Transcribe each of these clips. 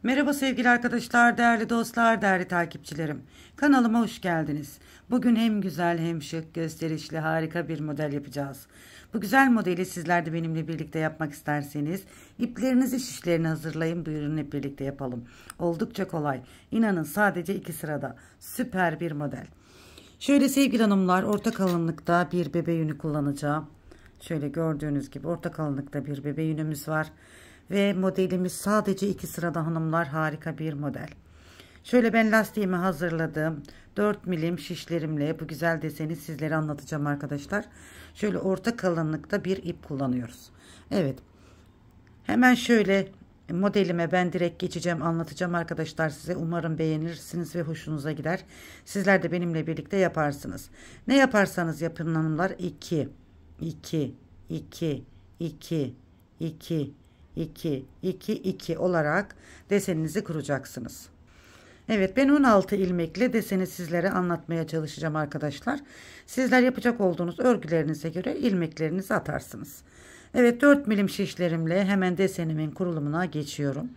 Merhaba sevgili arkadaşlar, değerli dostlar, değerli takipçilerim. Kanalıma hoş geldiniz. Bugün hem güzel hem şık, gösterişli, harika bir model yapacağız. Bu güzel modeli sizler de benimle birlikte yapmak isterseniz iplerinizi, şişlerini hazırlayın. Buyurun hep birlikte yapalım. Oldukça kolay. İnanın sadece 2 sırada. Süper bir model. Şöyle sevgili hanımlar, orta kalınlıkta bir bebe yünü kullanacağım. Şöyle gördüğünüz gibi orta kalınlıkta bir bebe yünümüz var. Ve modelimiz sadece 2 sırada hanımlar, harika bir model. Şöyle ben lastiğimi hazırladım. 4 milim şişlerimle bu güzel deseni sizlere anlatacağım arkadaşlar. Şöyle orta kalınlıkta bir ip kullanıyoruz. Evet. Hemen şöyle modelime ben direkt geçeceğim, anlatacağım arkadaşlar size. Umarım beğenirsiniz ve hoşunuza gider. Sizler de benimle birlikte yaparsınız. Ne yaparsanız yapın hanımlar. 2 2 2 2 2 2 2 2 olarak deseninizi kuracaksınız. Evet, ben 16 ilmekle deseni sizlere anlatmaya çalışacağım arkadaşlar. Sizler yapacak olduğunuz örgülerinize göre ilmeklerinizi atarsınız. Evet, 4 milim şişlerimle hemen desenimin kurulumuna geçiyorum.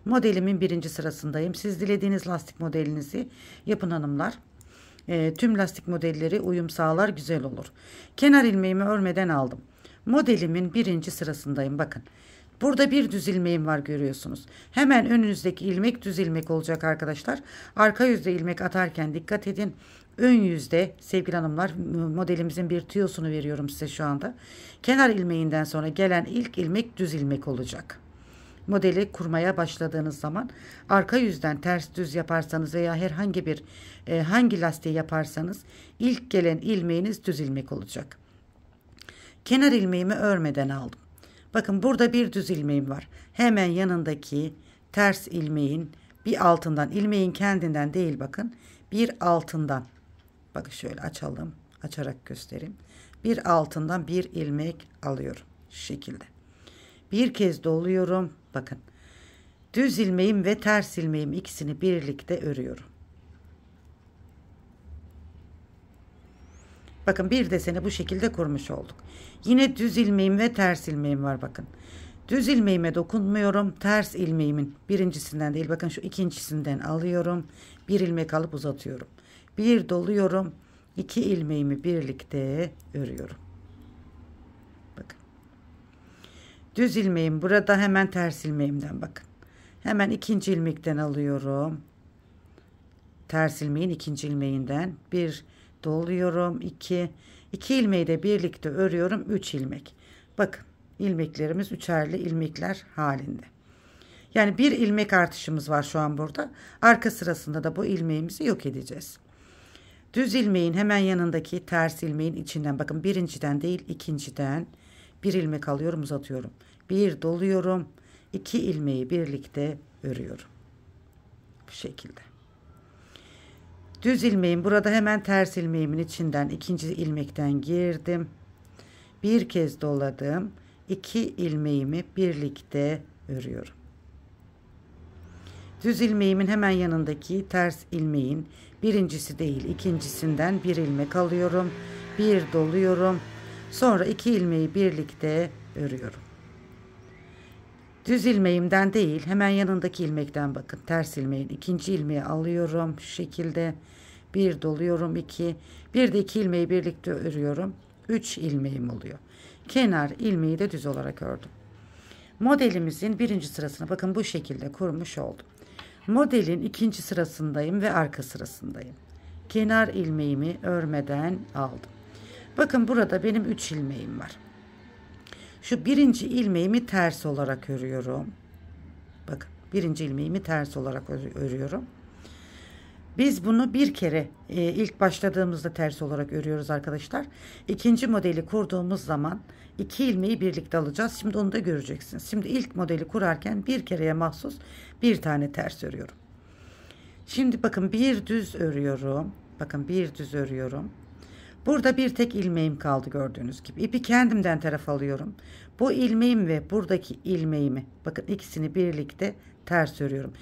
Modelimin birinci sırasındayım. Siz dilediğiniz lastik modelinizi yapın hanımlar. Tüm lastik modelleri uyum sağlar, güzel olur. Kenar ilmeğimi örmeden aldım. Modelimin birinci sırasındayım. Bakın. Burada bir düz ilmeğim var, görüyorsunuz. Hemen önünüzdeki ilmek düz ilmek olacak arkadaşlar. Arka yüzde ilmek atarken dikkat edin. Ön yüzde sevgili hanımlar, modelimizin bir tüyosunu veriyorum size şu anda. Kenar ilmeğinden sonra gelen ilk ilmek düz ilmek olacak. Modeli kurmaya başladığınız zaman arka yüzden ters düz yaparsanız veya herhangi bir hangi lastiği yaparsanız ilk gelen ilmeğiniz düz ilmek olacak. Kenar ilmeğimi örmeden aldım. Bakın burada bir düz ilmeğim var. Hemen yanındaki ters ilmeğin bir altından, ilmeğin kendinden değil, bakın bir altından, bakın şöyle açalım, açarak göstereyim. Bir altından bir ilmek alıyorum şu şekilde. Bir kez doluyorum. Bakın düz ilmeğim ve ters ilmeğim ikisini birlikte örüyorum. Bakın bir deseni bu şekilde kurmuş olduk. Yine düz ilmeğim ve ters ilmeğim var, bakın. Düz ilmeğime dokunmuyorum. Ters ilmeğimin birincisinden değil, bakın şu ikincisinden alıyorum. Bir ilmek alıp uzatıyorum. Bir doluyorum. 2 ilmeğimi birlikte örüyorum. Bakın. Düz ilmeğim burada, hemen ters ilmeğimden bakın. Hemen ikinci ilmekten alıyorum. Ters ilmeğin ikinci ilmeğinden bir doluyorum. 2 ilmeği de birlikte örüyorum. 3 ilmek. Bakın ilmeklerimiz üçerli ilmekler halinde. Yani bir ilmek artışımız var şu an burada. Arka sırasında da bu ilmeğimizi yok edeceğiz. Düz ilmeğin hemen yanındaki ters ilmeğin içinden, bakın birinciden değil ikinciden bir ilmek alıyorum, uzatıyorum. Bir doluyorum. 2 ilmeği birlikte örüyorum. Bu şekilde. Düz ilmeğim burada, hemen ters ilmeğimin içinden ikinci ilmekten girdim. Bir kez doladım. 2 ilmeğimi birlikte örüyorum. Düz ilmeğimin hemen yanındaki ters ilmeğin birincisi değil ikincisinden bir ilmek alıyorum. Bir doluyorum. Sonra 2 ilmeği birlikte örüyorum. Düz ilmeğimden değil, hemen yanındaki ilmekten, bakın ters ilmeğin ikinci ilmeği alıyorum şu şekilde. Bir doluyorum, 2, bir de 2 ilmeği birlikte örüyorum. 3 ilmeğim oluyor. Kenar ilmeği de düz olarak ördüm. Modelimizin birinci sırasına bakın bu şekilde kurmuş oldum. Modelin ikinci sırasındayım ve arka sırasındayım. Kenar ilmeğimi örmeden aldım. Bakın burada benim 3 ilmeğim var. Şu birinci ilmeğimi ters olarak örüyorum. Bakın birinci ilmeğimi ters olarak örüyorum. Biz bunu bir kere ilk başladığımızda ters olarak örüyoruz arkadaşlar. İkinci modeli kurduğumuz zaman 2 ilmeği birlikte alacağız. Şimdi onu da göreceksiniz. Şimdi ilk modeli kurarken bir kereye mahsus bir tane ters örüyorum. Şimdi bakın bir düz örüyorum. Bakın bir düz örüyorum. Burada bir tek ilmeğim kaldı gördüğünüz gibi. İpi kendimden taraf alıyorum. Bu ilmeğim ve buradaki ilmeğimi, bakın ikisini birlikte ters örüyorum.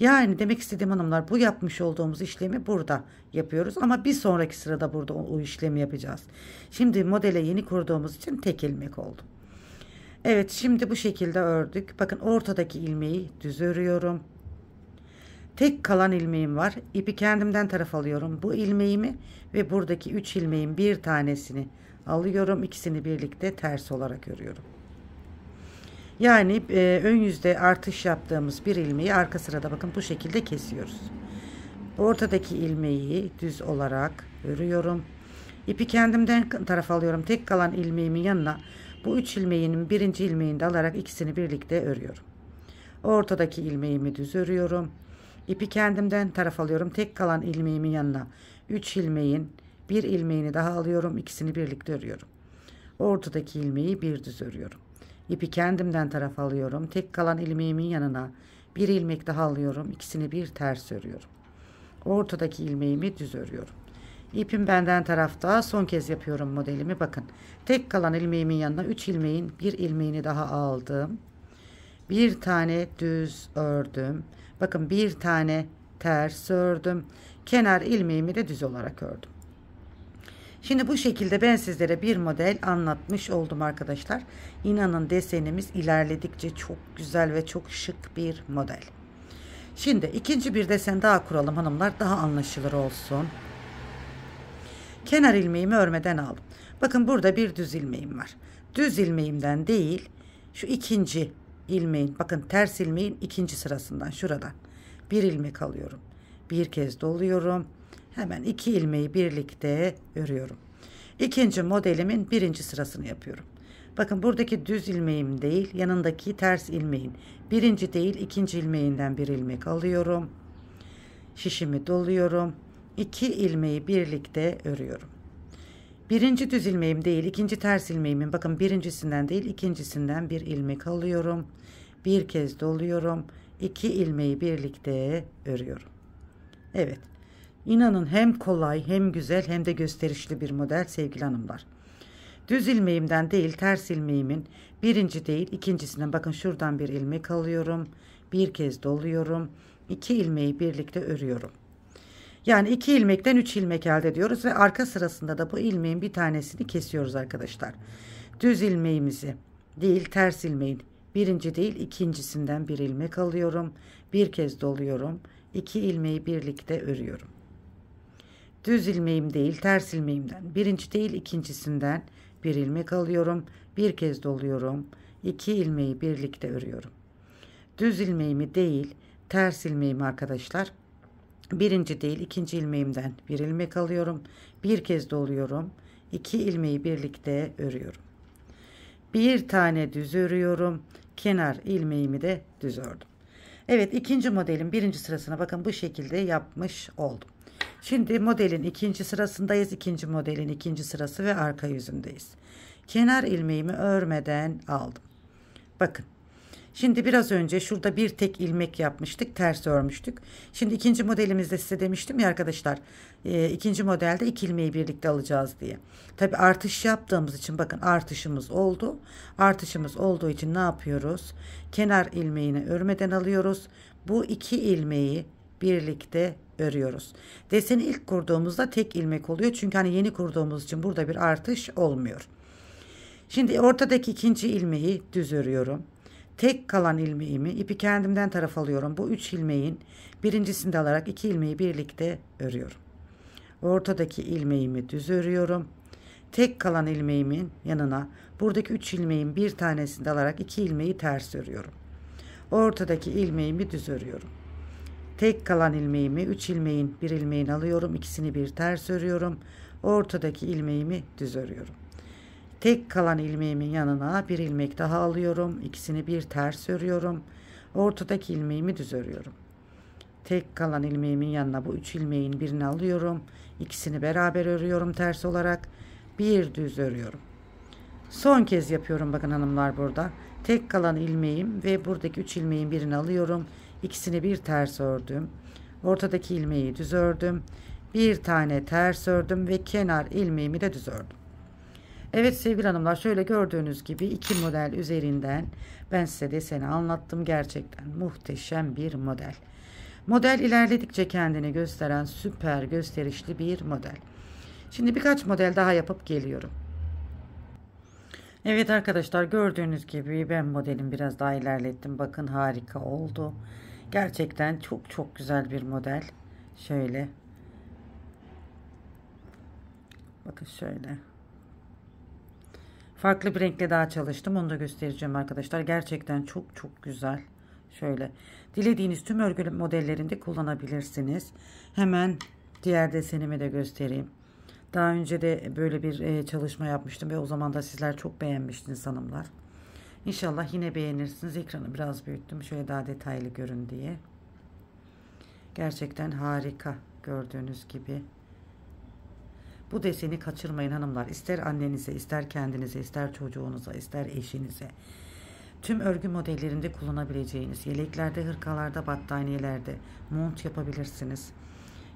Yani demek istediğim hanımlar, bu yapmış olduğumuz işlemi burada yapıyoruz ama bir sonraki sırada burada o işlemi yapacağız. Şimdi modele yeni kurduğumuz için tek ilmek oldu. Evet, şimdi bu şekilde ördük. Bakın ortadaki ilmeği düz örüyorum. Tek kalan ilmeğim var. İpi kendimden taraf alıyorum. Bu ilmeğimi ve buradaki 3 ilmeğin bir tanesini alıyorum. İkisini birlikte ters olarak örüyorum. Yani ön yüzde artış yaptığımız bir ilmeği arka sırada bakın bu şekilde kesiyoruz. Ortadaki ilmeği düz olarak örüyorum. İpi kendimden taraf alıyorum. Tek kalan ilmeğimin yanına bu 3 ilmeğinin birinci ilmeğini de alarak ikisini birlikte örüyorum. Ortadaki ilmeğimi düz örüyorum. İpi kendimden taraf alıyorum. Tek kalan ilmeğimin yanına 3 ilmeğin bir ilmeğini daha alıyorum. İkisini birlikte örüyorum. Ortadaki ilmeği bir düz örüyorum. İpi kendimden taraf alıyorum. Tek kalan ilmeğimin yanına bir ilmek daha alıyorum. İkisini bir ters örüyorum. Ortadaki ilmeğimi düz örüyorum. İpim benden tarafta. Son kez yapıyorum modelimi. Bakın. Tek kalan ilmeğimin yanına 3 ilmeğin bir ilmeğini daha aldım. Bir tane düz ördüm. Bakın bir tane ters ördüm. Kenar ilmeğimi de düz olarak ördüm. Şimdi bu şekilde ben sizlere bir model anlatmış oldum arkadaşlar. İnanın desenimiz ilerledikçe çok güzel ve çok şık bir model. Şimdi ikinci bir desen daha kuralım hanımlar. Daha anlaşılır olsun. Kenar ilmeğimi örmeden aldım. Bakın burada bir düz ilmeğim var. Düz ilmeğimden değil şu ikinci ilmeğin, bakın ters ilmeğin ikinci sırasından şuradan bir ilmek alıyorum. Bir kez doluyorum. Hemen 2 ilmeği birlikte örüyorum. İkinci modelimin birinci sırasını yapıyorum. Bakın buradaki düz ilmeğim değil, yanındaki ters ilmeğin birinci değil ikinci ilmeğinden bir ilmek alıyorum. Şişimi doluyorum. 2 ilmeği birlikte örüyorum. Birinci düz ilmeğim değil, ikinci ters ilmeğimin, bakın birincisinden değil ikincisinden bir ilmek alıyorum. Bir kez doluyorum. 2 ilmeği birlikte örüyorum. Evet. İnanın hem kolay hem güzel hem de gösterişli bir model sevgili hanımlar. Düz ilmeğimden değil ters ilmeğimin birinci değil ikincisinden, bakın şuradan bir ilmek alıyorum. Bir kez doluyorum. 2 ilmeği birlikte örüyorum. Yani 2 ilmekten 3 ilmek elde ediyoruz ve arka sırasında da bu ilmeğin bir tanesini kesiyoruz arkadaşlar. Düz ilmeğimizi değil ters ilmeğin birinci değil ikincisinden bir ilmek alıyorum. Bir kez doluyorum. 2 ilmeği birlikte örüyorum. Düz ilmeğim değil ters ilmeğimden birinci değil ikincisinden bir ilmek alıyorum. Bir kez doluyorum. 2 ilmeği birlikte örüyorum. Düz ilmeğimi değil ters ilmeğimi arkadaşlar birinci değil ikinci ilmeğimden bir ilmek alıyorum. Bir kez doluyorum. 2 ilmeği birlikte örüyorum. Bir tane düz örüyorum. Kenar ilmeğimi de düz ördüm. Evet, ikinci modelin birinci sırasına bakın bu şekilde yapmış oldum. Şimdi modelin ikinci sırasındayız. İkinci modelin ikinci sırası ve arka yüzündeyiz. Kenar ilmeğimi örmeden aldım. Bakın. Şimdi biraz önce şurada bir tek ilmek yapmıştık. Ters örmüştük. Şimdi ikinci modelimizde size demiştim ya arkadaşlar. İkinci modelde 2 ilmeği birlikte alacağız diye. Tabi artış yaptığımız için bakın artışımız oldu. Artışımız olduğu için ne yapıyoruz? Kenar ilmeğini örmeden alıyoruz. Bu 2 ilmeği birlikte örüyoruz. Deseni ilk kurduğumuzda tek ilmek oluyor. Çünkü hani yeni kurduğumuz için burada bir artış olmuyor. Şimdi ortadaki ikinci ilmeği düz örüyorum. Tek kalan ilmeğimi ipi kendimden taraf alıyorum. Bu 3 ilmeğin birincisini de alarak 2 ilmeği birlikte örüyorum. Ortadaki ilmeğimi düz örüyorum. Tek kalan ilmeğimin yanına buradaki 3 ilmeğin bir tanesini de alarak 2 ilmeği ters örüyorum. Ortadaki ilmeğimi düz örüyorum. Tek kalan ilmeğimi 3 ilmeğin bir ilmeğini alıyorum. İkisini bir ters örüyorum. Ortadaki ilmeğimi düz örüyorum. Tek kalan ilmeğimin yanına bir ilmek daha alıyorum. İkisini bir ters örüyorum. Ortadaki ilmeğimi düz örüyorum. Tek kalan ilmeğimin yanına bu 3 ilmeğin birini alıyorum. İkisini beraber örüyorum ters olarak. Bir düz örüyorum. Son kez yapıyorum bakın hanımlar burada. Tek kalan ilmeğim ve buradaki 3 ilmeğin birini alıyorum. İkisini bir ters ördüm. Ortadaki ilmeği düz ördüm. Bir tane ters ördüm ve kenar ilmeğimi de düz ördüm. Evet sevgili hanımlar, şöyle gördüğünüz gibi 2 model üzerinden ben size deseni anlattım. Gerçekten muhteşem bir model. Model ilerledikçe kendini gösteren süper gösterişli bir model. Şimdi birkaç model daha yapıp geliyorum. Evet arkadaşlar, gördüğünüz gibi ben modelimi biraz daha ilerlettim. Bakın harika oldu. Gerçekten çok çok güzel bir model. Şöyle. Bakın şöyle. Farklı bir renkle daha çalıştım. Onu da göstereceğim arkadaşlar. Gerçekten çok çok güzel. Şöyle. Dilediğiniz tüm örgü modellerinde kullanabilirsiniz. Hemen diğer desenimi de göstereyim. Daha önce de böyle bir çalışma yapmıştım ve o zaman da sizler çok beğenmiştiniz hanımlar. İnşallah yine beğenirsiniz. Ekranı biraz büyüttüm. Şöyle daha detaylı görün diye. Gerçekten harika. Gördüğünüz gibi. Bu deseni kaçırmayın hanımlar. İster annenize, ister kendinize, ister çocuğunuza, ister eşinize. Tüm örgü modellerinde kullanabileceğiniz yeleklerde, hırkalarda, battaniyelerde mont yapabilirsiniz.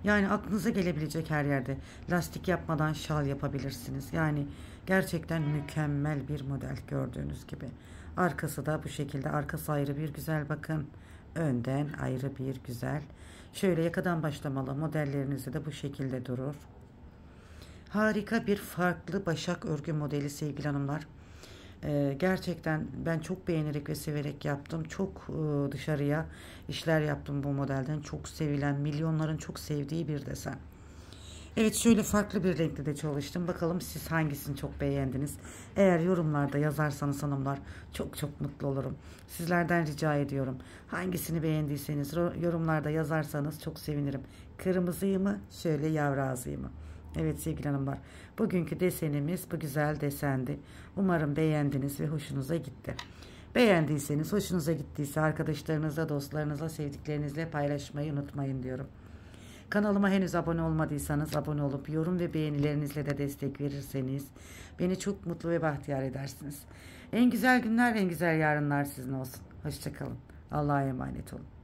Yani aklınıza gelebilecek her yerde lastik yapmadan şal yapabilirsiniz. Yani gerçekten mükemmel bir model gördüğünüz gibi. Arkası da bu şekilde. Arkası ayrı bir güzel bakın. Önden ayrı bir güzel. Şöyle yakadan başlamalı modellerinizde de bu şekilde durur. Harika bir farklı başak örgü modeli sevgili hanımlar. Gerçekten ben çok beğenerek ve severek yaptım. Çok dışarıya işler yaptım bu modelden. Çok sevilen, milyonların çok sevdiği bir desen. Evet, şöyle farklı bir renkte de çalıştım. Bakalım siz hangisini çok beğendiniz? Eğer yorumlarda yazarsanız hanımlar çok çok mutlu olurum. Sizlerden rica ediyorum. Hangisini beğendiyseniz yorumlarda yazarsanız çok sevinirim. Kırmızıyı mı, şöyle yavru ağzıyı mı? Evet sevgili hanımlar, bugünkü desenimiz bu güzel desendi. Umarım beğendiniz ve hoşunuza gitti. Beğendiyseniz, hoşunuza gittiyse arkadaşlarınızla, dostlarınızla, sevdiklerinizle paylaşmayı unutmayın diyorum. Kanalıma henüz abone olmadıysanız abone olup yorum ve beğenilerinizle de destek verirseniz beni çok mutlu ve bahtiyar edersiniz. En güzel günler, en güzel yarınlar sizin olsun. Hoşça kalın. Allah'a emanet olun.